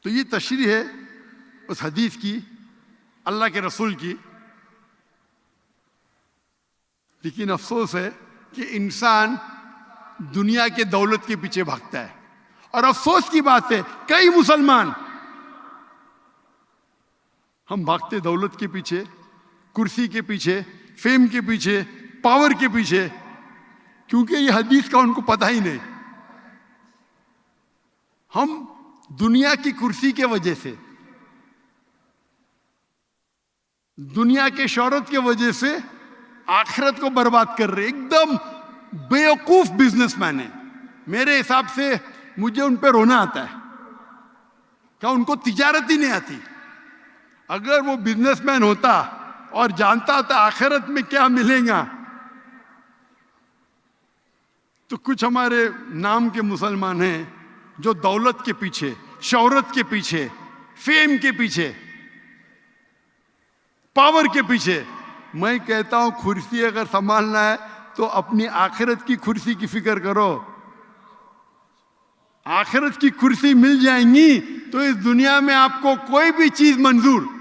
तो ये तशरीह है उस हदीस की, अल्लाह के रसूल की। लेकिन अफसोस है कि इंसान दुनिया के दौलत के पीछे भागता है। और अफसोस की बात है, कई मुसलमान हम भागते दौलत के पीछे, कुर्सी के पीछे, फेम के पीछे, पावर के पीछे, क्योंकि ये हदीस का उनको पता ही नहीं। हम दुनिया की कुर्सी के वजह से, दुनिया के शोहरत के वजह से आखिरत को बर्बाद कर रहे। एकदम बेवकूफ बिजनेसमैन है। मेरे हिसाब से मुझे उन पे रोना आता है। क्या उनको तिजारत ही नहीं आती? अगर वो बिजनेसमैन होता और जानता होता आखिरत में क्या मिलेगा, तो कुछ हमारे नाम के मुसलमान हैं जो दौलत के पीछे, शोहरत के पीछे, फेम के पीछे, पावर के पीछे। मैं कहता हूं कुर्सी अगर संभालना है तो अपनी आखिरत की कुर्सी की फिक्र करो। आखिरत की कुर्सी मिल जाएंगी तो इस दुनिया में आपको कोई भी चीज मंजूर